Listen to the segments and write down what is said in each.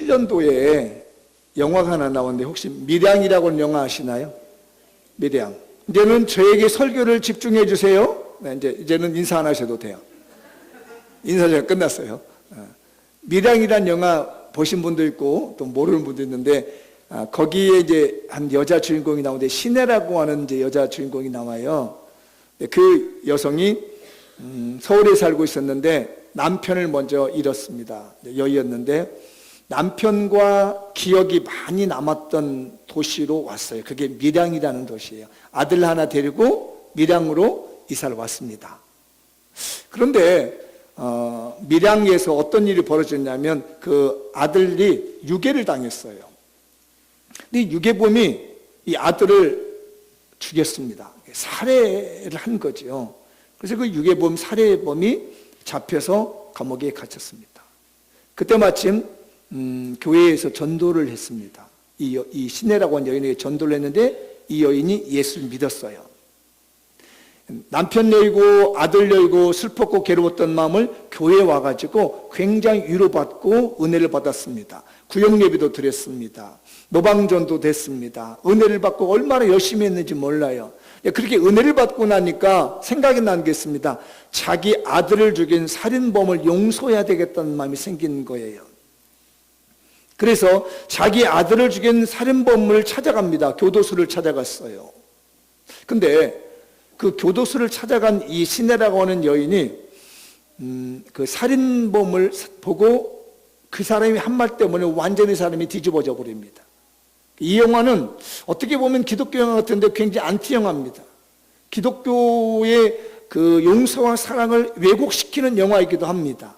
2007년도에 영화가 하나 나왔는데 혹시 밀양이라고 하는 영화 아시나요? 밀양. 이제는 저에게 설교를 집중해 주세요. 네, 이제는 인사 안 하셔도 돼요. 인사가 끝났어요. 밀양이란 영화 보신 분도 있고 또 모르는 분도 있는데 거기에 이제 한 여자 주인공이 나오는데 신혜라고 하는 이제 여자 주인공이 나와요. 그 여성이 서울에 살고 있었는데 남편을 먼저 잃었습니다. 여의였는데 남편과 기억이 많이 남았던 도시로 왔어요. 그게 밀양이라는 도시예요. 아들 하나 데리고 밀양으로 이사를 왔습니다. 그런데 밀양에서 어떤 일이 벌어졌냐면 그 아들이 유괴를 당했어요. 근데 유괴범이 이 아들을 죽였습니다. 살해를 한 거죠. 그래서 그 유괴범 살해범이 잡혀서 감옥에 갇혔습니다. 그때 마침 교회에서 전도를 했습니다. 이 신혜라고 하는 여인에게 전도를 했는데 이 여인이 예수를 믿었어요. 남편 열고 아들 열고 슬펐고 괴로웠던 마음을 교회에 와가지고 굉장히 위로받고 은혜를 받았습니다. 구역예배도 드렸습니다. 노방전도 됐습니다. 은혜를 받고 얼마나 열심히 했는지 몰라요. 그렇게 은혜를 받고 나니까 생각이 난 게 있습니다. 자기 아들을 죽인 살인범을 용서해야 되겠다는 마음이 생긴 거예요. 그래서 자기 아들을 죽인 살인범을 찾아갑니다. 교도소를 찾아갔어요. 근데 그 교도소를 찾아간 이 신혜라고 하는 여인이 그 살인범을 보고 그 사람이 한 말 때문에 완전히 사람이 뒤집어져 버립니다. 이 영화는 어떻게 보면 기독교 영화 같은데 굉장히 안티 영화입니다. 기독교의 그 용서와 사랑을 왜곡시키는 영화이기도 합니다.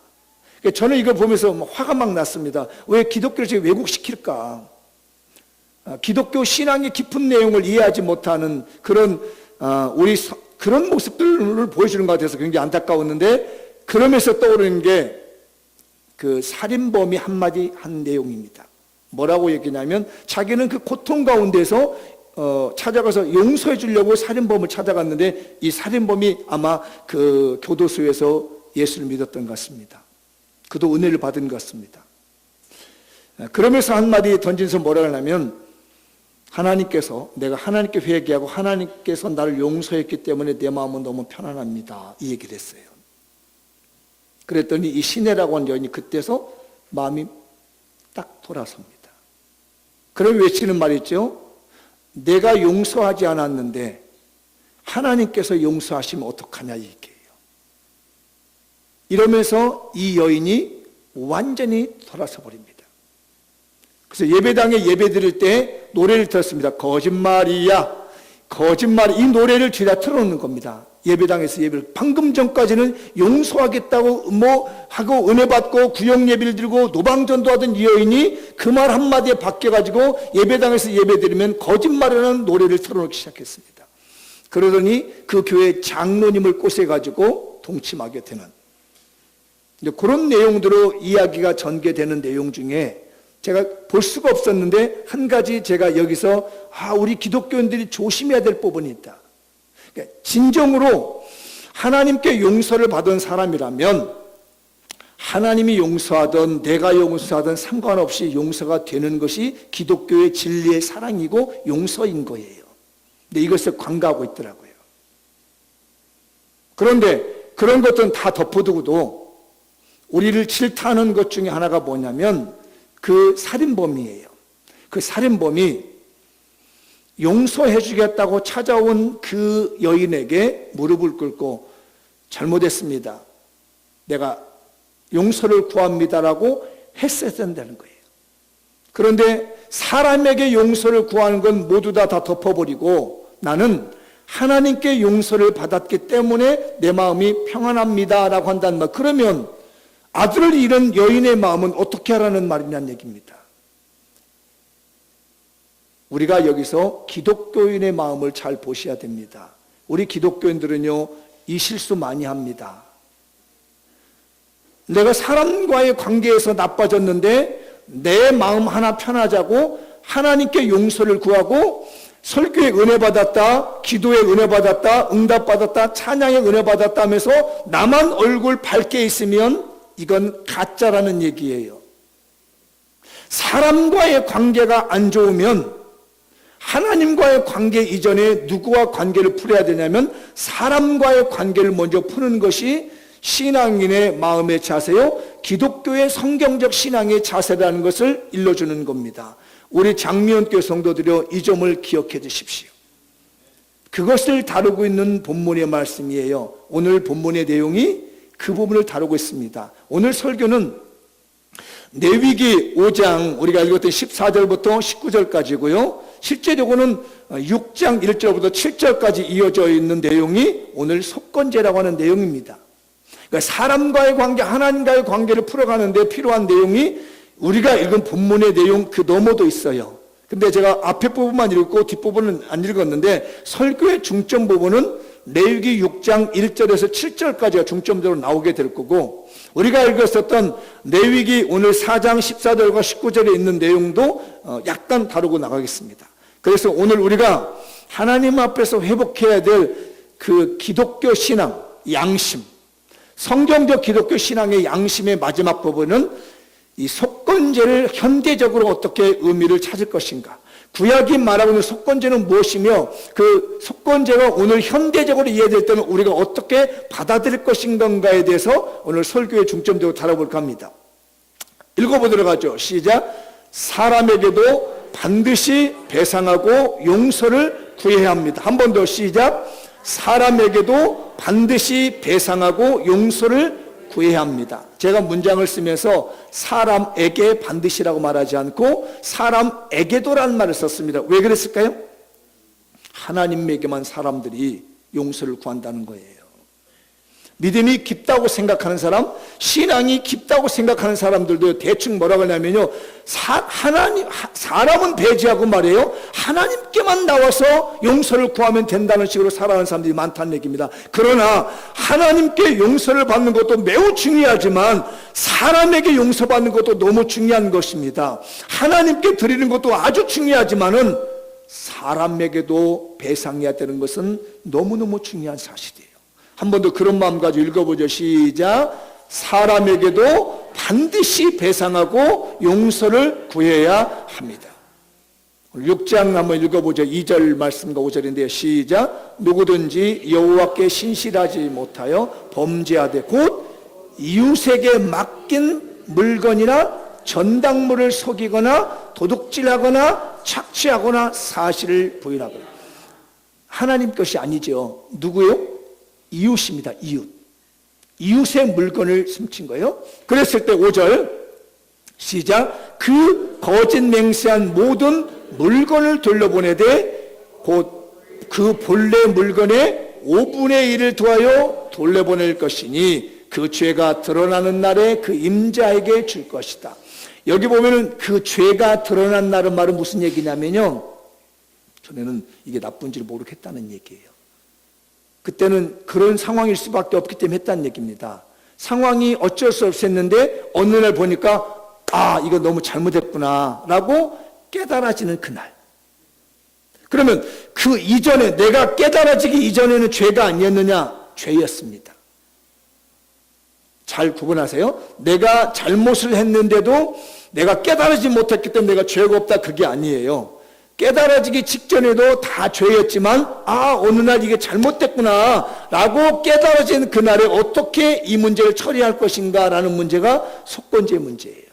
저는 이걸 보면서 화가 막 났습니다. 왜 기독교를 지금 왜곡시킬까? 기독교 신앙의 깊은 내용을 이해하지 못하는 그런 그런 모습들을 보여주는 것 같아서 굉장히 안타까웠는데, 그러면서 떠오르는 게 그 살인범이 한마디 한 내용입니다. 뭐라고 얘기냐면 자기는 그 고통 가운데서 찾아가서 용서해 주려고 살인범을 찾아갔는데 이 살인범이 아마 그 교도소에서 예수를 믿었던 것 같습니다. 그도 은혜를 받은 것 같습니다. 그러면서 한마디 던진서 뭐라고 하냐면, 하나님께서, 내가 하나님께 회개하고 하나님께서 나를 용서했기 때문에 내 마음은 너무 편안합니다, 이 얘기를 했어요. 그랬더니 이 신혜라고 하는 여인이 그때서 마음이 딱 돌아섭니다. 그럼 외치는 말이 있죠. 내가 용서하지 않았는데 하나님께서 용서하시면 어떡하냐, 이 얘기예요. 이러면서 이 여인이 완전히 돌아서 버립니다. 그래서 예배당에 예배 드릴 때 노래를 들었습니다. 거짓말이야, 거짓말. 이 노래를 뒤다 틀어놓는 겁니다. 예배당에서 예배를. 방금 전까지는 용서하겠다고 하고 은혜 받고 구역 예배를 드리고 노방전도 하던 이 여인이 그 말 한마디에 바뀌어가지고 예배당에서 예배 드리면 거짓말이라는 노래를 틀어놓기 시작했습니다. 그러더니 그 교회 장로님을 꼬셔가지고 동침하게 되는, 그런 내용들로 이야기가 전개되는 내용 중에 제가 볼 수가 없었는데 한 가지 제가 여기서 우리 기독교인들이 조심해야 될 부분이 있다. 그러니까 진정으로 하나님께 용서를 받은 사람이라면 하나님이 용서하든 내가 용서하든 상관없이 용서가 되는 것이 기독교의 진리의 사랑이고 용서인 거예요. 근데 이것을 관가하고 있더라고요. 그런데 그런 것들은 다 덮어두고도 우리를 질타하는 것 중에 하나가 뭐냐면 그 살인범이에요. 그 살인범이 용서해 주겠다고 찾아온 그 여인에게 무릎을 꿇고 잘못했습니다, 내가 용서를 구합니다라고 했어야 된다는 거예요. 그런데 사람에게 용서를 구하는 건 모두 다 덮어버리고 나는 하나님께 용서를 받았기 때문에 내 마음이 평안합니다라고 한다는 말. 그러면 아들을 잃은 여인의 마음은 어떻게 하라는 말이냐는 얘기입니다. 우리가 여기서 기독교인의 마음을 잘 보셔야 됩니다. 우리 기독교인들은요, 이 실수 많이 합니다. 내가 사람과의 관계에서 나빠졌는데 내 마음 하나 편하자고 하나님께 용서를 구하고 설교에 은혜 받았다, 기도에 은혜 받았다, 응답 받았다, 찬양에 은혜 받았다 하면서 나만 얼굴 밝게 있으면 이건 가짜라는 얘기예요. 사람과의 관계가 안 좋으면 하나님과의 관계 이전에 누구와 관계를 풀어야 되냐면 사람과의 관계를 먼저 푸는 것이 신앙인의 마음의 자세요, 기독교의 성경적 신앙의 자세라는 것을 일러주는 겁니다. 우리 장미원교회 성도들여, 이 점을 기억해 주십시오. 그것을 다루고 있는 본문의 말씀이에요. 오늘 본문의 내용이 그 부분을 다루고 있습니다. 오늘 설교는 레위기 5장 우리가 읽었던 14절부터 19절까지고요. 실제적으로는 6장 1절부터 7절까지 이어져 있는 내용이 오늘 속건제라고 하는 내용입니다. 그러니까 사람과의 관계, 하나님과의 관계를 풀어가는데 필요한 내용이 우리가 읽은 본문의 내용 그 너머도 있어요. 근데 제가 앞에 부분만 읽고 뒷부분은 안 읽었는데 설교의 중점 부분은 레위기 6장 1절에서 7절까지가 중점적으로 나오게 될 거고, 우리가 읽었었던 레위기 오늘 4장 14절과 19절에 있는 내용도 약간 다루고 나가겠습니다. 그래서 오늘 우리가 하나님 앞에서 회복해야 될 그 기독교 신앙, 양심, 성경적 기독교 신앙의 양심의 마지막 부분은 이 속건제를 현대적으로 어떻게 의미를 찾을 것인가, 구약이 말하고 있는 속건제는 무엇이며 그 속건제가 오늘 현대적으로 이해될 때는 우리가 어떻게 받아들일 것인가에 대해서 오늘 설교의 중점적으로 다뤄볼까 합니다. 읽어보도록 하죠. 시작. 사람에게도 반드시 배상하고 용서를 구해야 합니다. 한 번 더 시작. 사람에게도 반드시 배상하고 용서를 구해야 합니다. 제가 문장을 쓰면서 사람에게 반드시라고 말하지 않고 사람에게도라는 말을 썼습니다. 왜 그랬을까요? 하나님에게만 사람들이 용서를 구한다는 거예요. 믿음이 깊다고 생각하는 사람, 신앙이 깊다고 생각하는 사람들도 대충 뭐라고 하냐면요, 사람은 배제하고 말이에요, 하나님께만 나와서 용서를 구하면 된다는 식으로 살아가는 사람들이 많다는 얘기입니다. 그러나 하나님께 용서를 받는 것도 매우 중요하지만 사람에게 용서받는 것도 너무 중요한 것입니다. 하나님께 드리는 것도 아주 중요하지만은 사람에게도 배상해야 되는 것은 너무너무 중요한 사실이에요. 한 번 더 그런 마음 가지고 읽어보죠. 시작. 사람에게도 반드시 배상하고 용서를 구해야 합니다. 6장 한번 읽어보죠. 2절 말씀과 5절인데요. 시작. 누구든지 여호와께 신실하지 못하여 범죄하되 곧 이웃에게 맡긴 물건이나 전당물을 속이거나 도둑질하거나 착취하거나 사실을 부인하거나. 하나님 것이 아니죠. 누구요? 이웃입니다. 이웃의 물건을 훔친 거예요. 그랬을 때 5절 시작. 그 거짓 맹세한 모든 물건을 돌려보내되 곧 그 본래 물건의 5분의 1을 더하여 돌려보낼 것이니 그 죄가 드러나는 날에 그 임자에게 줄 것이다. 여기 보면은 그 죄가 드러난 날은 말은 무슨 얘기냐면요, 전에는 이게 나쁜지를 모르겠다는 얘기예요. 그때는 그런 상황일 수밖에 없기 때문에 했다는 얘기입니다. 상황이 어쩔 수 없었는데 어느 날 보니까 이거 너무 잘못했구나 라고 깨달아지는 그날. 그러면 그 이전에, 내가 깨달아지기 이전에는 죄가 아니었느냐? 죄였습니다. 잘 구분하세요. 내가 잘못을 했는데도 내가 깨달아지지 못했기 때문에 내가 죄가 없다, 그게 아니에요. 깨달아지기 직전에도 다 죄였지만 어느 날 이게 잘못됐구나 라고 깨달아진 그날에 어떻게 이 문제를 처리할 것인가 라는 문제가 속건제 문제예요.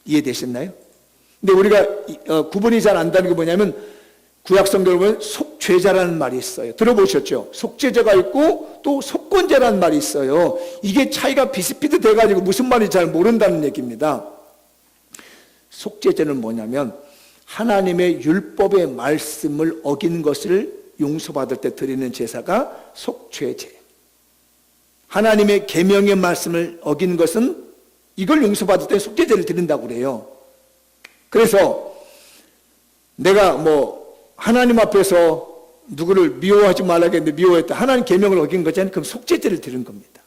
이해되셨나요? 근데 우리가 구분이 잘 안 되는 게 뭐냐면 구약성경을 보면 속죄자라는 말이 있어요. 들어보셨죠? 속죄자가 있고 또 속건제라는 말이 있어요. 이게 차이가 비슷비슷해가지고 무슨 말인지 잘 모른다는 얘기입니다. 속죄자는 뭐냐면 하나님의 율법의 말씀을 어긴 것을 용서받을 때 드리는 제사가 속죄제. 하나님의 계명의 말씀을 어긴 것은 이걸 용서받을 때 속죄제를 드린다고 그래요. 그래서 내가 하나님 앞에서 누구를 미워하지 말라겠는데 미워했다. 하나님 계명을 어긴 거잖아요. 그럼 속죄제를 드린 겁니다.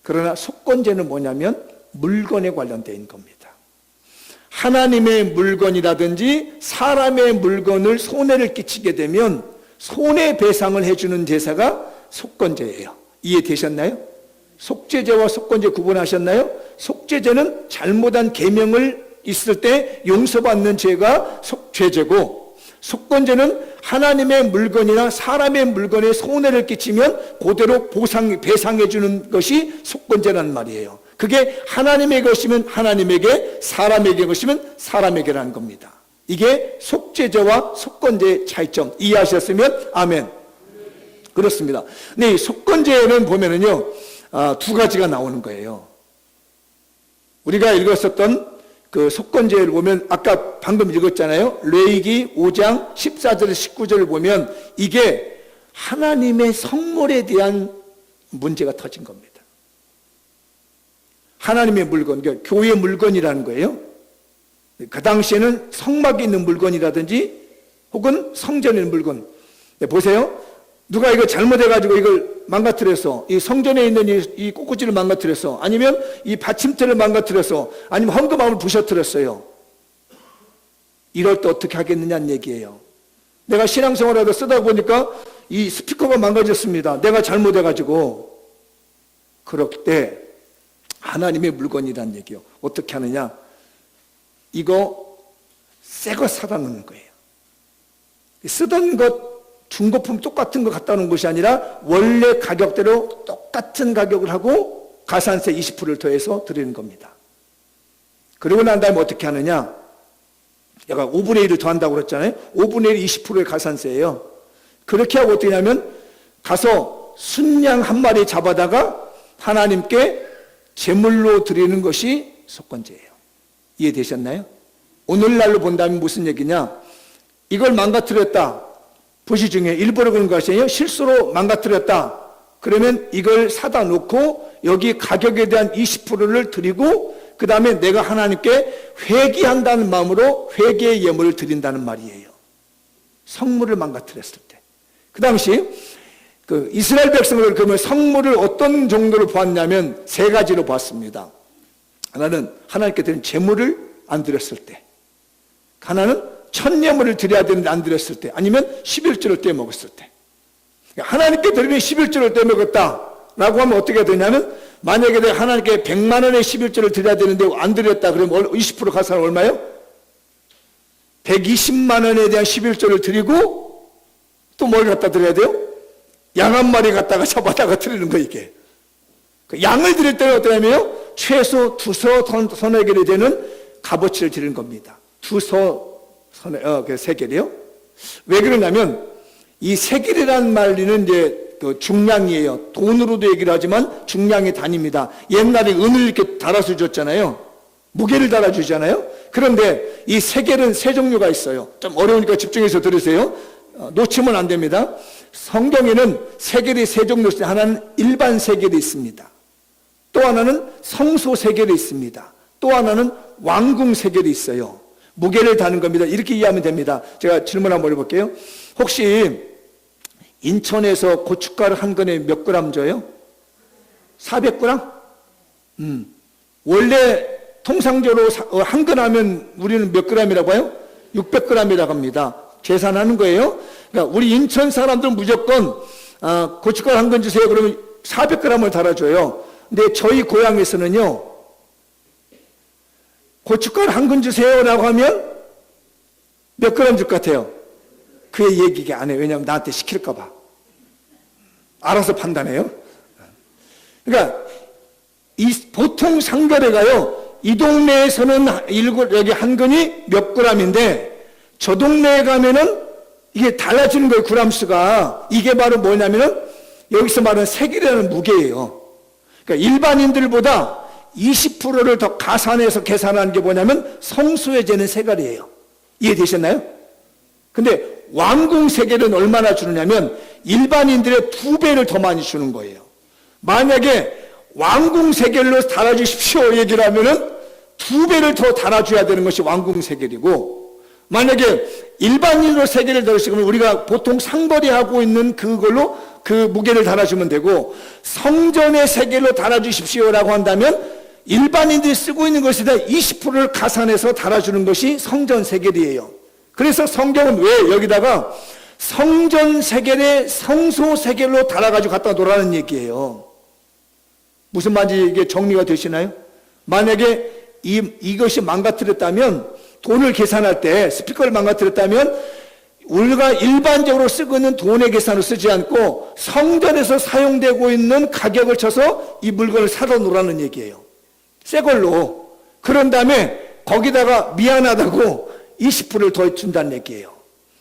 그러나 속건제는 뭐냐면 물건에 관련된 겁니다. 하나님의 물건이라든지 사람의 물건을 손해를 끼치게 되면 손해배상을 해주는 제사가 속건제예요. 이해되셨나요? 속죄제와 속건제 구분하셨나요? 속죄제는 잘못한 계명을 있을 때 용서받는 죄가 죄제고, 속건제는 하나님의 물건이나 사람의 물건에 손해를 끼치면 그대로 배상해 주는 것이 속건제란 말이에요. 그게 하나님의 것이면 하나님에게, 사람에게 것이면 사람에게라는 겁니다. 이게 속죄제와 속건제의 차이점 이해하셨으면 아멘. 그렇습니다. 근데 이 속건제는 보면은요, 두 가지가 나오는 거예요. 우리가 읽었었던 그 속건제를 보면 아까 방금 읽었잖아요. 레위기 5장 14절 19절을 보면 이게 하나님의 성물에 대한 문제가 터진 겁니다. 하나님의 물건, 그러니까 교회의 물건이라는 거예요. 그 당시에는 성막이 있는 물건이라든지 혹은 성전에 있는 물건. 보세요. 누가 이거 잘못해가지고 이걸 망가뜨려서 이 성전에 있는 이 꽃꽂이를 망가뜨려서, 아니면 이 받침대를 망가뜨려서, 아니면 헌금함을 부셔뜨렸어요. 이럴 때 어떻게 하겠느냐는 얘기예요. 내가 신앙생활하다 쓰다 보니까 이 스피커가 망가졌습니다. 내가 잘못해가지고. 그럴 때 하나님의 물건이라는 얘기예요. 어떻게 하느냐? 이거 새 거 사다 놓는 거예요. 쓰던 것 중고품 똑같은 거 갖다 놓은 것이 아니라 원래 가격대로 똑같은 가격을 하고 가산세 20%를 더해서 드리는 겁니다. 그리고 난 다음에 어떻게 하느냐? 내가 5분의 1을 더한다고 그랬잖아요. 5분의 1이 20%의 가산세예요. 그렇게 하고 어떻게 하냐면 가서 순양 한 마리 잡아다가 하나님께 제물로 드리는 것이 속건제예요. 이해되셨나요? 오늘날로 본다면 무슨 얘기냐? 이걸 망가뜨렸다. 부시 중에 일부러 그런 것이 아니에요. 실수로 망가뜨렸다. 그러면 이걸 사다 놓고 여기 가격에 대한 20%를 드리고 그 다음에 내가 하나님께 회개한다는 마음으로 회개의 예물을 드린다는 말이에요. 성물을 망가뜨렸을 때. 그 당시 그 이스라엘 백성을 그러면 성물을 어떤 정도로 보았냐면 세 가지로 보았습니다. 하나는 하나님께 드린 제물을 안 드렸을 때, 하나는 천예물을 드려야 되는데 안 드렸을 때, 아니면 11조를 떼먹었을 때. 하나님께 드리는 11조를 떼먹었다라고 하면 어떻게 되냐면, 만약에 내가 하나님께 100만 원의 11조를 드려야 되는데 안 드렸다 그러면 20% 가산 얼마요? 120만 원에 대한 11조를 드리고 또 뭘 갖다 드려야 돼요? 양 한 마리 갖다가 잡아다가 드리는 거 이게. 양을 드릴 때는 어떠냐면요, 최소 두서 서너 개를 되는 값어치를 드리는 겁니다. 두서 세 개를요. 왜 그러냐면 이 세겔이라는 말리는 이제 그 중량이에요. 돈으로도 얘기를 하지만 중량의 단위입니다. 옛날에 은을 이렇게 달아서 줬잖아요. 무게를 달아주잖아요. 그런데 이 세겔은 세 종류가 있어요. 좀 어려우니까 집중해서 들으세요. 놓치면 안 됩니다. 성경에는 세겔이 세 종류 있어요. 하나는 일반 세겔이 있습니다. 또 하나는 성소 세겔이 있습니다. 또 하나는 왕궁 세겔이 있어요. 무게를 다는 겁니다. 이렇게 이해하면 됩니다. 제가 질문 한번 해볼게요. 혹시 인천에서 고춧가루 한 근에 몇 그램 줘요? 400g? 원래 통상적으로 한 근 하면 우리는 몇 g이라고 해요? 600g이라고 합니다. 계산하는 거예요. 그러니까 우리 인천 사람들은 무조건 고춧가루 한 근 주세요. 그러면 400g을 달아줘요. 근데 저희 고향에서는요, 고춧가루 한 근 주세요라고 하면 몇 그램 줄 것 같아요? 그의 얘기가 안 해요. 왜냐하면 나한테 시킬까 봐. 알아서 판단해요. 그러니까 보통 상거래가요, 이 동네에서는 여기 한 근이 몇 그램인데 저 동네에 가면은 이게 달라지는 거예요. 그램수가. 이게 바로 뭐냐면은 여기서 말하는 세겔이라는 무게예요. 그러니까 일반인들보다 20%를 더 가산해서 계산하는 게 뭐냐면 성소에 재는 세겔이에요. 이해되셨나요? 근데 왕궁 세겔은 얼마나 주느냐면 일반인들의 2배를 더 많이 주는 거예요. 만약에 왕궁 세겔로 달아주십시오 얘기를 하면은 2배를 더 달아줘야 되는 것이 왕궁 세겔이고, 만약에 일반인으로 세겔을 달으시면 우리가 보통 상거래하고 있는 그걸로 그 무게를 달아주면 되고, 성전의 세겔로 달아주십시오라고 한다면 일반인들이 쓰고 있는 것에 대한 20%를 가산해서 달아주는 것이 성전 세겔이에요. 그래서 성경은 왜 여기다가 성전 세겔에 성소 세겔로 달아가지고 갖다 놓으라는 얘기예요. 무슨 말인지 이게 정리가 되시나요? 만약에 이것이 망가뜨렸다면, 돈을 계산할 때 스피커를 망가뜨렸다면 우리가 일반적으로 쓰고 있는 돈의 계산을 쓰지 않고 성전에서 사용되고 있는 가격을 쳐서 이 물건을 사다 놓으라는 얘기예요. 새 걸로. 그런 다음에 거기다가 미안하다고 20%를 더 준다는 얘기예요.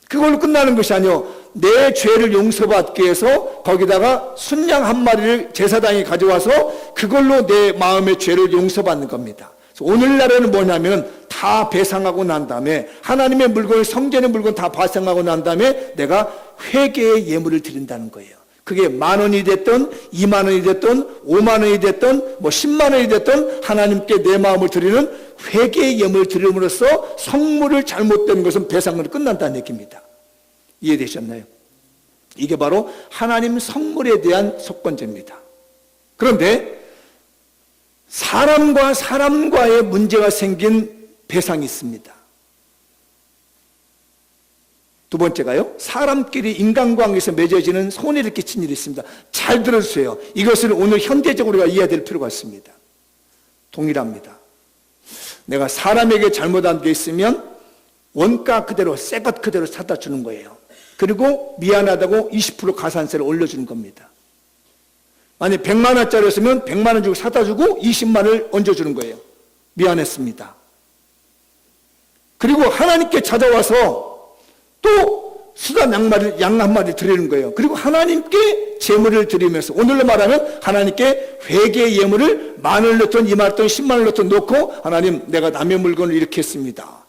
그걸로 끝나는 것이 아니요, 내 죄를 용서받기 위해서 거기다가 순양 한 마리를 제사장이 가져와서 그걸로 내 마음의 죄를 용서받는 겁니다. 오늘날에는 뭐냐면 다 배상하고 난 다음에 하나님의 물건을, 성전의 물건 다 배상하고 난 다음에 내가 회개의 예물을 드린다는 거예요. 그게 10,000원이 됐든 20,000원이 됐든 50,000원이 됐든 100,000원이 됐든 하나님께 내 마음을 드리는 회개의 예물을 드림으로써 성물을 잘못된 것은 배상으로 끝난다는 얘기입니다. 이해되셨나요? 이게 바로 하나님 성물에 대한 속건제입니다. 그런데 사람과 사람과의 문제가 생긴 배상이 있습니다. 두 번째가요, 사람끼리 인간관계에서 맺어지는 손해를 끼친 일이 있습니다. 잘 들어주세요. 이것을 오늘 현대적으로 우리가 이해될 필요가 있습니다. 동일합니다. 내가 사람에게 잘못한 게 있으면 원가 그대로, 새 것 그대로 사다 주는 거예요. 그리고 미안하다고 20% 가산세를 올려주는 겁니다. 만약 100만 원짜리였으면 100만 원 주고 사다 주고 20만 원을 얹어주는 거예요. 미안했습니다. 그리고 하나님께 찾아와서 또 수단 양 한 마리 드리는 거예요. 그리고 하나님께 제물을 드리면서, 오늘로 말하면 하나님께 회개의 예물을 10,000원을 넣든 20,000원 넣든 10만 원을 넣든 놓고, 하나님 내가 남의 물건을 이렇게 했습니다.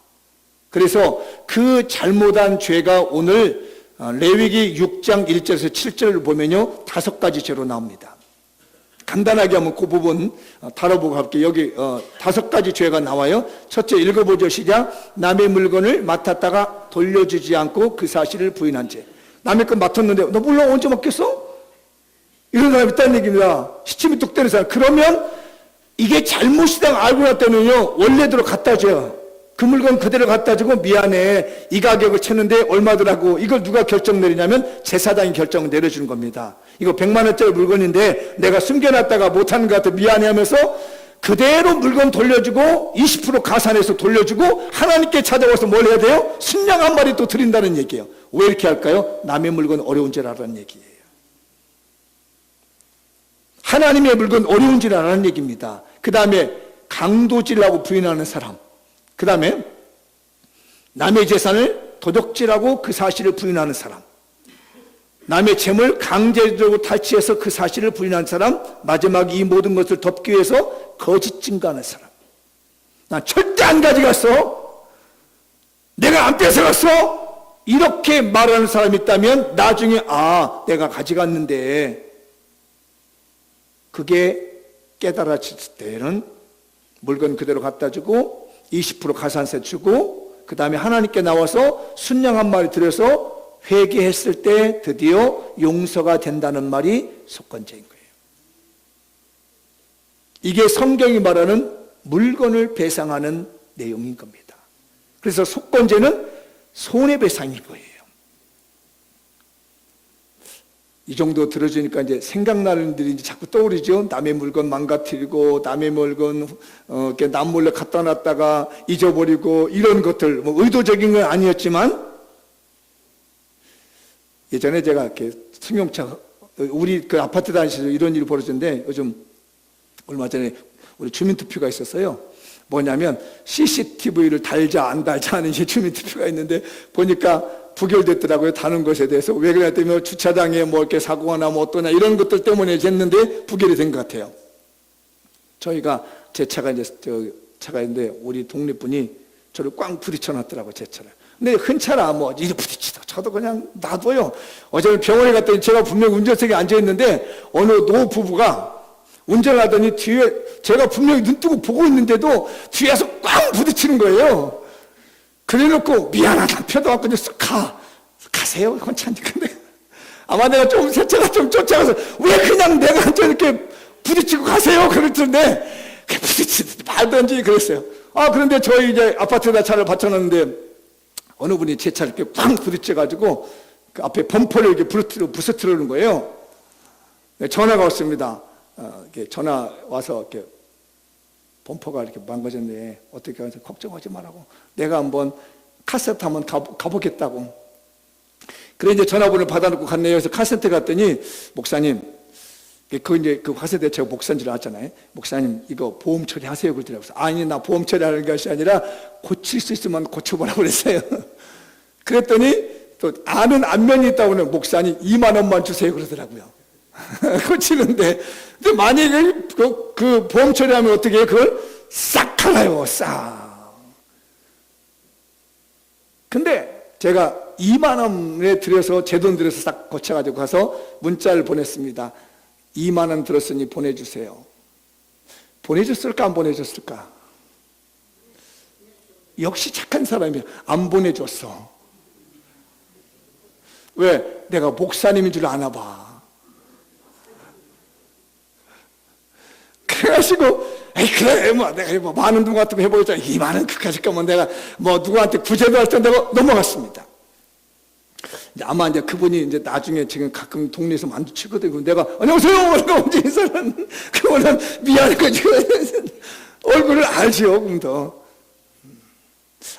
그래서 그 잘못한 죄가 오늘 레위기 6장 1절에서 7절을 보면요, 5가지 죄로 나옵니다. 간단하게 한번 그 부분 다뤄보고 갈게요. 여기 5가지 죄가 나와요. 첫째, 읽어보죠. 시작. 남의 물건을 맡았다가 돌려주지 않고 그 사실을 부인한 죄. 남의 건 맡았는데 너 물론 언제 먹겠어? 이런 사람이 있다는 얘기입니다. 시침이 뚝 때리는 사람. 그러면 이게 잘못이다 알고 났다면요, 원래대로 갖다 줘요. 그 물건 그대로 갖다 주고, 미안해, 이 가격을 쳤는데 얼마더라고. 이걸 누가 결정 내리냐면 제사장이 결정을 내려주는 겁니다. 이거 100만 원짜리 물건인데 내가 숨겨놨다가 못하는 것 같아 미안해 하면서 그대로 물건 돌려주고 20% 가산해서 돌려주고 하나님께 찾아와서 뭘 해야 돼요? 순양 한 마리 또 드린다는 얘기예요. 왜 이렇게 할까요? 남의 물건 어려운 줄 알았다는 얘기예요. 하나님의 물건 어려운 줄 알았다는 얘기입니다. 그 다음에 강도질하고 부인하는 사람, 그 다음에 남의 재산을 도둑질하고 그 사실을 부인하는 사람, 남의 재물 강제적으로 탈취해서 그 사실을 부인하는 사람, 마지막 이 모든 것을 덮기 위해서 거짓 증거하는 사람. 난 절대 안 가져갔어, 내가 안 뺏어갔어, 이렇게 말하는 사람이 있다면 나중에 내가 가져갔는데, 그게 깨달아질 때는 물건 그대로 갖다 주고 20% 가산세 주고 그 다음에 하나님께 나와서 순양 한 마리 들여서 회개했을 때 드디어 용서가 된다는 말이 속건제인 거예요. 이게 성경이 말하는 물건을 배상하는 내용인 겁니다. 그래서 속건제는 손해배상일 거예요. 이 정도 들어주니까 이제 생각나는 일이 이제 자꾸 떠오르죠. 남의 물건 망가뜨리고, 남의 물건 이렇게 남 몰래 갖다 놨다가 잊어버리고, 이런 것들, 뭐 의도적인 건 아니었지만, 예전에 제가 이렇게 승용차, 우리 그 아파트 다니시면서 이런 일이 벌어졌는데, 요즘 얼마 전에 우리 주민투표가 있었어요. 뭐냐면 CCTV를 달자 안 달자 하는 주민투표가 있는데, 보니까 부결됐더라고요. 다른 것에 대해서. 왜 그랬더니 주차장에 뭐 이렇게 사고가 나면 어떠냐 이런 것들 때문에 됐는데 부결이 된 것 같아요. 저희가 제 차가 이제 차가 있는데 우리 독립분이 저를 꽝 부딪혀 놨더라고요. 제 차를. 근데 흔 차라 뭐 이리 부딪히다. 저도 그냥 놔둬요. 어제는 병원에 갔더니 제가 분명히 운전석에 앉아 있는데 어느 노부부가 운전을 하더니 뒤에 제가 분명히 눈 뜨고 보고 있는데도 뒤에서 꽝 부딪히는 거예요. 그래놓고 미안하다 표도 갖고 이제 가세요. 괜찮니? 근데 아마 내가 좀 세차가 좀 쫓아가서 왜 그냥 내가 이렇게 부딪히고 가세요? 그랬는데 부딪히지 말든지 그랬어요. 그런데 저희 이제 아파트에다 차를 받쳐놨는데 어느 분이 제 차를 이렇게 꽝 부딪혀가지고 그 앞에 범퍼를 이렇게 부서뜨리는 거예요. 전화가 왔습니다. 이렇게 전화 와서 이렇게 범퍼가 이렇게 망가졌네. 어떻게 하지? 걱정하지 말라고. 내가 한번 카세트 한번 가보겠다고. 그래 이제 전화번호를 받아놓고 갔네요. 그래서 카세트 갔더니 목사님, 그 카세트에 제가 목사인 줄 알았잖아요. 목사님 이거 보험 처리하세요 그러더라고요. 아니 나 보험 처리하는 것이 아니라 고칠 수 있으면 고쳐보라고 그랬어요. 그랬더니 또 아는 안면이 있다고 하면 목사님 2만 원만 주세요 그러더라고요. 고치는데 근데 만약에 그 보험 처리하면 어떻게 해요? 그걸 싹 하나요. 싹. 근데 제가 2만 원에 들여서 제 돈 들여서 싹 고쳐가지고 가서 문자를 보냈습니다. 2만 원 들었으니 보내주세요. 보내줬을까 안 보내줬을까? 역시 착한 사람이야. 안 보내줬어. 왜? 내가 목사님인 줄 아나 봐. 그래가지고 에이 그래 뭐 내가 뭐 많은 돈 같은 거 해보겠다. 2만 원 그까짓 거면 내가 뭐 누구한테 구제도 할 텐데 넘어갔습니다. 이제 아마 이제 그분이 이제 나중에 지금 가끔 동네에서 만두치거든요. 내가 안녕하세요 그러고 이제 인사는 그거는 미안한 거지. 얼굴을 알지요. 조금 더.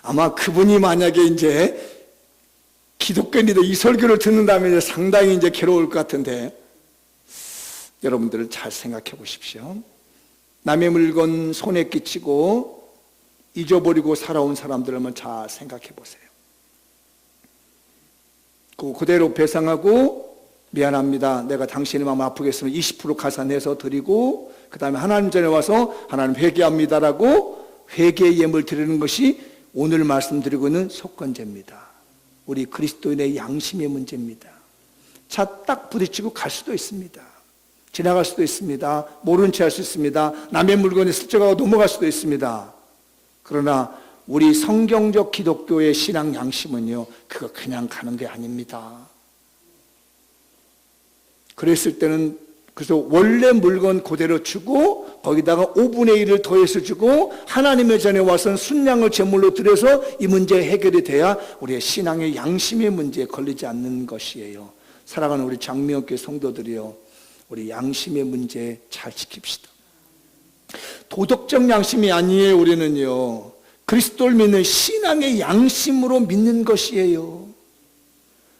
아마 그분이 만약에 이제 기독교인인데 이 설교를 듣는다면 이제 상당히 이제 괴로울 것 같은데 여러분들 잘 생각해 보십시오. 남의 물건 손에 끼치고 잊어버리고 살아온 사람들을 한번 잘 생각해 보세요. 그대로 배상하고 미안합니다. 내가 당신의 마음 아프게 했으면 20% 가산해서 드리고 그 다음에 하나님 전에 와서 하나님 회개합니다라고 회개의 예물을 드리는 것이 오늘 말씀드리고 있는 속건제입니다. 우리 그리스도인의 양심의 문제입니다. 차 딱 부딪히고 갈 수도 있습니다. 지나갈 수도 있습니다. 모른 채 할 수 있습니다. 남의 물건에 슬쩍하고 넘어갈 수도 있습니다. 그러나 우리 성경적 기독교의 신앙 양심은요, 그거 그냥 가는 게 아닙니다. 그랬을 때는 그래서 원래 물건 그대로 주고 거기다가 5분의 1을 더해서 주고 하나님의 전에 와서는 순양을 제물로 드려서 이 문제 해결이 돼야 우리의 신앙의 양심의 문제에 걸리지 않는 것이에요. 사랑하는 우리 장미교회 성도들이요, 우리 양심의 문제 잘 지킵시다. 도덕적 양심이 아니에요. 우리는요, 그리스도를 믿는 신앙의 양심으로 믿는 것이에요.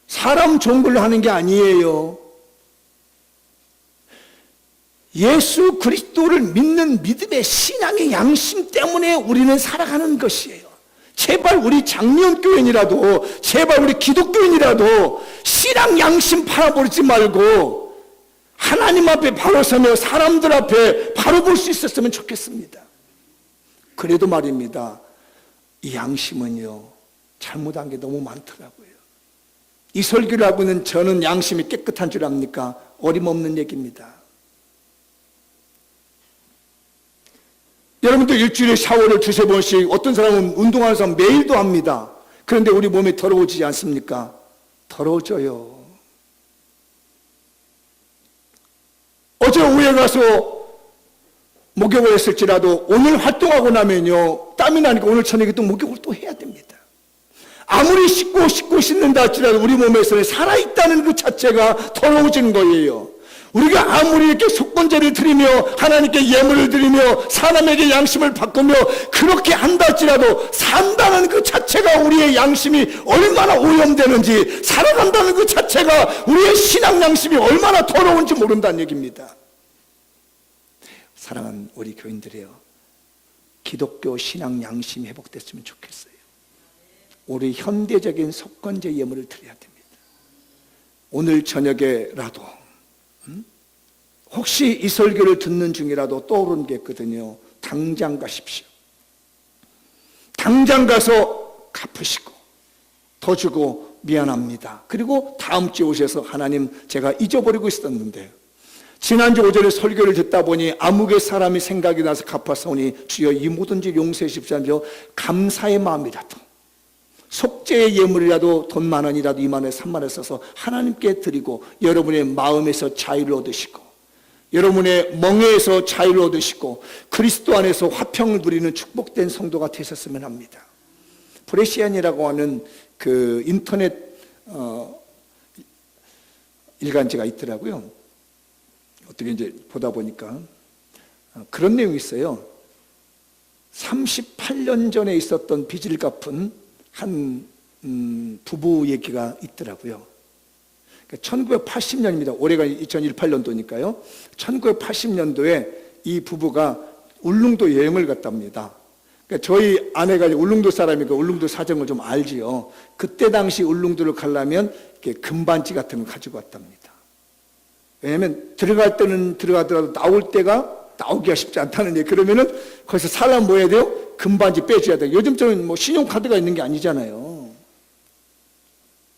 사람 좋은 걸로 하는 게 아니에요. 예수 그리스도를 믿는 믿음의 신앙의 양심 때문에 우리는 살아가는 것이에요. 제발 우리 장미교인이라도, 제발 우리 기독교인이라도 신앙 양심 팔아버리지 말고 하나님 앞에 바로 서며 사람들 앞에 바로 볼 수 있었으면 좋겠습니다. 그래도 말입니다, 이 양심은요, 잘못한 게 너무 많더라고요. 이 설교를 하고 있는 저는 양심이 깨끗한 줄 압니까? 어림없는 얘기입니다. 여러분들 일주일에 샤워를 두세 번씩, 어떤 사람은 운동하는 사람 매일도 합니다. 그런데 우리 몸이 더러워지지 않습니까? 더러워져요. 어제 오후에 가서 목욕을 했을지라도 오늘 활동하고 나면요, 땀이 나니까 오늘 저녁에 또 목욕을 또 해야 됩니다. 아무리 씻고 씻는다 할지라도 우리 몸에서 살아있다는 그 자체가 더러워지는 거예요. 우리가 아무리 이렇게 속건제를 드리며 하나님께 예물을 드리며 사람에게 양심을 바꾸며 그렇게 한다 할지라도 산다는 그 자체가 우리의 양심이 얼마나 오염되는지, 살아간다는 그 자체가 우리의 신앙 양심이 얼마나 더러운지 모른다는 얘기입니다. 사랑하는 우리 교인들이요, 기독교 신앙 양심이 회복됐으면 좋겠어요. 우리 현대적인 속건제 예물을 드려야 됩니다. 오늘 저녁에라도 혹시 이 설교를 듣는 중이라도 떠오르는 게 있거든요. 당장 가십시오. 당장 가서 갚으시고 더 주고 미안합니다. 그리고 다음 주에 오셔서 하나님, 제가 잊어버리고 있었는데 지난주 오전에 설교를 듣다 보니 아무개 사람이 생각이 나서 갚았사오니 주여 이 모든 일 용서해 주십시오. 감사의 마음이라도, 속죄의 예물이라도 돈 10,000원이라도 20,000원, 30,000원 써서 하나님께 드리고 여러분의 마음에서 자유를 얻으시고 여러분의 멍에에서 자유를 얻으시고 그리스도 안에서 화평을 누리는 축복된 성도가 되셨으면 합니다. 브레시안이라고 하는 그 인터넷 일간지가 있더라고요. 어떻게 이제 보다 보니까 그런 내용이 있어요. 38년 전에 있었던 빚을 갚은 한 부부 얘기가 있더라고요. 1980년입니다. 올해가 2018년도니까요. 1980년도에 이 부부가 울릉도 여행을 갔답니다. 저희 아내가 울릉도 사람이니까 울릉도 사정을 좀 알지요. 그때 당시 울릉도를 가려면 금반지 같은 걸 가지고 왔답니다. 왜냐하면 들어갈 때는 들어가더라도 나올 때가 나오기가 쉽지 않다는 얘기. 그러면은 거기서 살려면 뭐 해야 돼요? 금반지 빼줘야 돼요. 요즘처럼 뭐 신용카드가 있는 게 아니잖아요.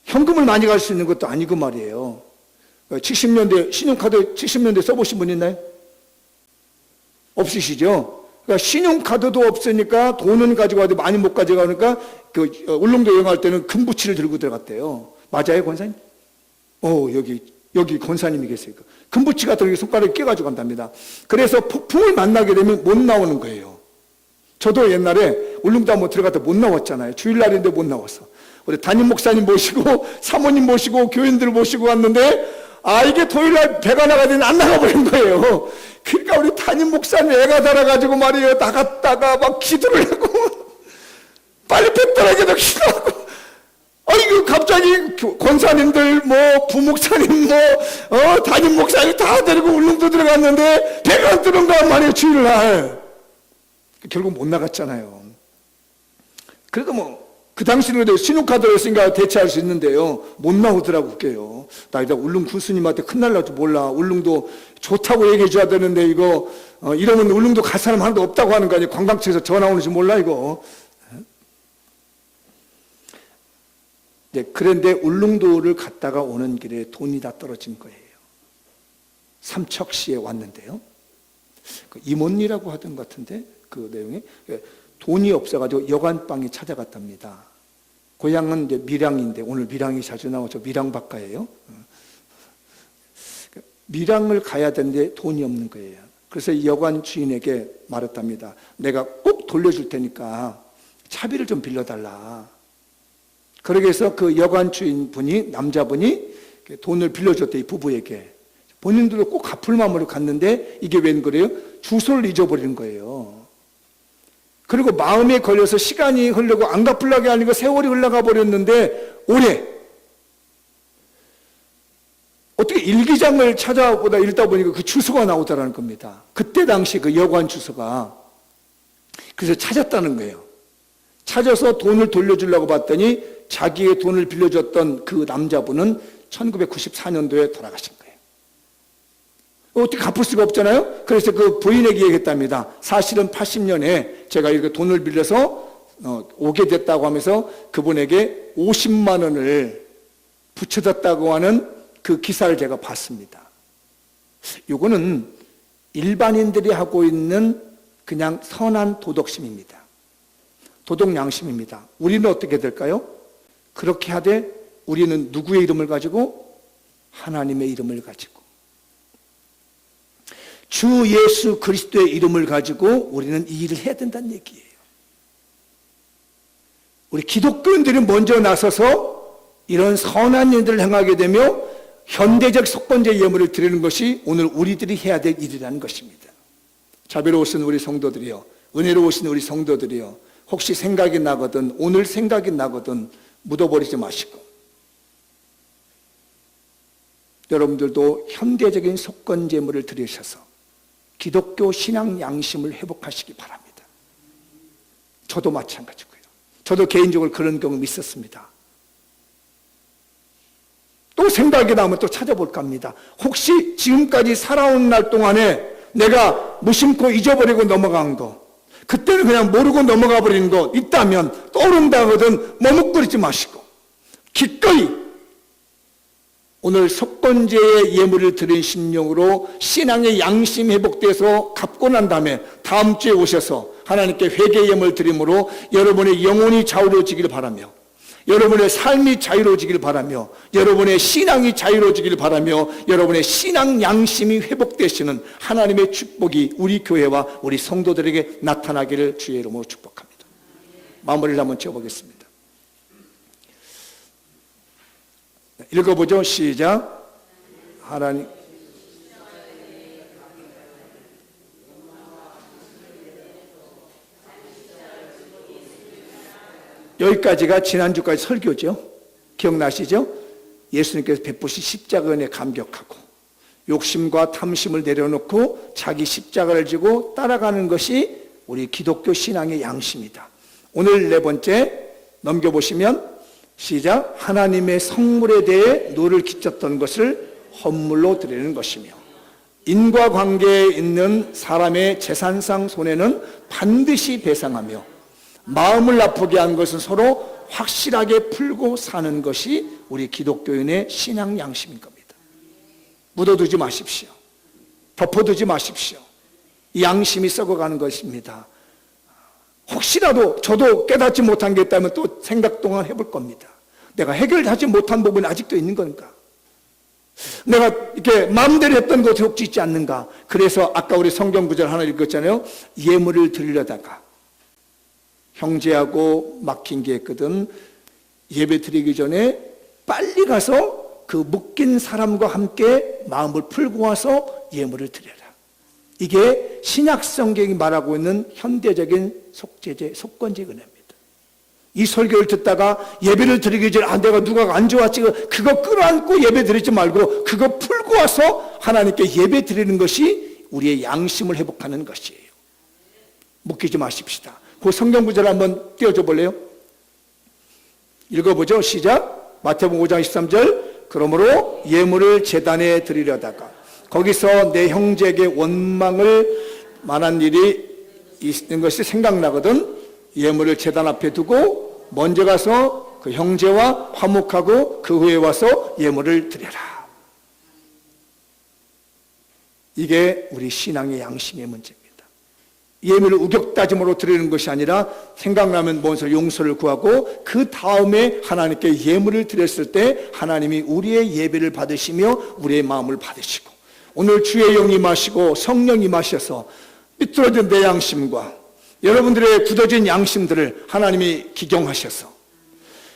현금을 많이 갈 수 있는 것도 아니고 말이에요. 70년대 신용카드 70년대 써보신 분 있나요? 없으시죠? 그러니까 신용카드도 없으니까 돈은 가지고 와도 많이 못 가져가니까 그 울릉도 여행할 때는 금부치를 들고 들어갔대요. 맞아요, 권사님? 여기 권사님이 계세요. 금부치 같은 게 손가락에 끼가지고 간답니다. 그래서 폭풍을 만나게 되면 못 나오는 거예요. 저도 옛날에 울릉도 한번 들어갔다 못 나왔잖아요. 주일날인데 못 나왔어. 우리 담임 목사님 모시고 사모님 모시고 교인들 모시고 왔는데 이게 토요일날 배가 나가더니 안 나가버린 거예요. 그러니까 우리 담임 목사님 애가 달아가지고 말이에요. 나갔다가 막 기도를 하고 빨리 뱉더라고도 기도하고 이거 갑자기 권사님들 부목사님 담임 목사님 다 데리고 울릉도 들어갔는데 배가 안 뜨는 거란 말이에요. 주일날 결국 못 나갔잖아요. 그러니까 그 당시는 신용카드를 했으니까 대체할 수 있는데요. 못 나오더라고, 웃겨요. 나 이제 울릉 군수님한테 큰일 날줄 몰라. 울릉도 좋다고 얘기해 줘야 되는데, 이러면 울릉도 갈 사람 하나도 없다고 하는 거 아니에요. 관광청에서 전화 오는지 몰라, 이거. 네, 그런데 울릉도를 갔다가 오는 길에 돈이 다 떨어진 거예요. 삼척시에 왔는데요. 임원리라고 하던 것 같은데, 그 내용이. 돈이 없어가지고 여관방에 찾아갔답니다. 고향은 이제 밀양인데 오늘 밀양이 자주 나오죠. 밀양 바가예요. 밀양을 가야 되는데 돈이 없는 거예요. 그래서 여관 주인에게 말했답니다. 내가 꼭 돌려줄 테니까 차비를 좀 빌려달라. 그러게 해서 그 여관 주인분이 남자분이 돈을 빌려줬대, 이 부부에게. 본인들도 꼭 갚을 마음으로 갔는데 이게 웬 거래요? 주소를 잊어버린 거예요. 그리고 마음에 걸려서 시간이 흐르고 안 갚으려고 하니까 세월이 흘러가 버렸는데 올해 어떻게 일기장을 찾아보다 읽다 보니까 그 주소가 나오더라는 겁니다. 그때 당시 그 여관 주소가. 그래서 찾았다는 거예요. 찾아서 돈을 돌려주려고 봤더니 자기의 돈을 빌려줬던 그 남자분은 1994년도에 돌아가신 거예요. 어떻게 갚을 수가 없잖아요. 그래서 그 부인에게 얘기했답니다. 사실은 80년에 제가 이렇게 돈을 빌려서 오게 됐다고 하면서 그분에게 50만 원을 붙여줬다고 하는 그 기사를 제가 봤습니다. 이거는 일반인들이 하고 있는 그냥 선한 도덕심입니다. 도덕 양심입니다. 우리는 어떻게 될까요? 그렇게 하되 우리는 누구의 이름을 가지고? 하나님의 이름을 가지고, 주 예수 그리스도의 이름을 가지고 우리는 이 일을 해야 된다는 얘기예요. 우리 기독교인들이 먼저 나서서 이런 선한 일들을 행하게 되며 현대적 속건제 예물을 드리는 것이 오늘 우리들이 해야 될 일이라는 것입니다. 자비로우신 우리 성도들이요, 은혜로우신 우리 성도들이요, 혹시 생각이 나거든, 오늘 생각이 나거든 묻어버리지 마시고, 여러분들도 현대적인 속건제물을 드리셔서 기독교 신앙 양심을 회복하시기 바랍니다. 저도 마찬가지고요. 저도 개인적으로 그런 경험이 있었습니다. 또 생각이 나면 또 찾아볼까 합니다. 혹시 지금까지 살아온 날 동안에 내가 무심코 잊어버리고 넘어간 거, 그때는 그냥 모르고 넘어가 버리는 거 있다면 떠오른다거든 머뭇거리지 마시고 기꺼이 오늘 속건제의 예물을 드린 심령으로 신앙의 양심 회복돼서 갚고 난 다음에 다음 주에 오셔서 하나님께 회개 예물 드림으로 여러분의 영혼이 자유로워지길 바라며, 여러분의 삶이 자유로워지길 바라며, 여러분의 신앙이 자유로워지길 바라며, 여러분의 신앙 양심이 회복되시는 하나님의 축복이 우리 교회와 우리 성도들에게 나타나기를 주의 이름으로 축복합니다. 마무리를 한번 지어보겠습니다. 읽어보죠. 시작. 하나님, 여기까지가 지난주까지 설교죠. 기억나시죠? 예수님께서 베푸신 십자가 은혜 감격하고 욕심과 탐심을 내려놓고 자기 십자가를 지고 따라가는 것이 우리 기독교 신앙의 양심이다. 오늘 네 번째 넘겨보시면 시작. 하나님의 성물에 대해 노를 끼쳤던 것을 헌물로 드리는 것이며 인과관계에 있는 사람의 재산상 손해는 반드시 배상하며 마음을 아프게 한 것은 서로 확실하게 풀고 사는 것이 우리 기독교인의 신앙 양심인 겁니다. 묻어두지 마십시오. 덮어두지 마십시오. 이 양심이 썩어가는 것입니다. 혹시라도 저도 깨닫지 못한 게 있다면 또 생각 동안 해볼 겁니다. 내가 해결하지 못한 부분이 아직도 있는 건가? 내가 이렇게 마음대로 했던 것이 혹시 있지 않는가? 그래서 아까 우리 성경 구절 하나 읽었잖아요. 예물을 드리려다가 형제하고 막힌 게 있거든. 예배 드리기 전에 빨리 가서 그 묶인 사람과 함께 마음을 풀고 와서 예물을 드려라. 이게 신약 성경이 말하고 있는 현대적인 속건제 은혜입니다. 이 설교를 듣다가 예배를 드리기 전에 내가 누가 안 좋았지 그거 끌어안고 예배 드리지 말고 그거 풀고 와서 하나님께 예배 드리는 것이 우리의 양심을 회복하는 것이에요. 묶이지 마십시다. 그 성경 구절 한번 띄워줘 볼래요? 읽어보죠. 시작. 마태복음 5장 13절. 그러므로 예물을 제단에 드리려다가 거기서 내 형제에게 원망을 만한 일이 있는 것이 생각나거든. 예물을 제단 앞에 두고 먼저 가서 그 형제와 화목하고 그 후에 와서 예물을 드려라. 이게 우리 신앙의 양심의 문제입니다. 예물을 우격다짐으로 드리는 것이 아니라 생각나면 먼저 용서를 구하고 그 다음에 하나님께 예물을 드렸을 때 하나님이 우리의 예배를 받으시며 우리의 마음을 받으시고 오늘 주의 영이 임하시고 성령이 임하셔서 삐뚤어진 내 양심과 여러분들의 굳어진 양심들을 하나님이 기경하셔서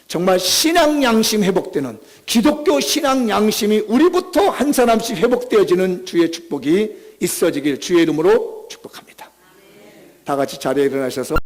정말 신앙 양심 회복되는 기독교 신앙 양심이 우리부터 한 사람씩 회복되어지는 주의 축복이 있어지길 주의 이름으로 축복합니다. 다 같이 자리에 일어나셔서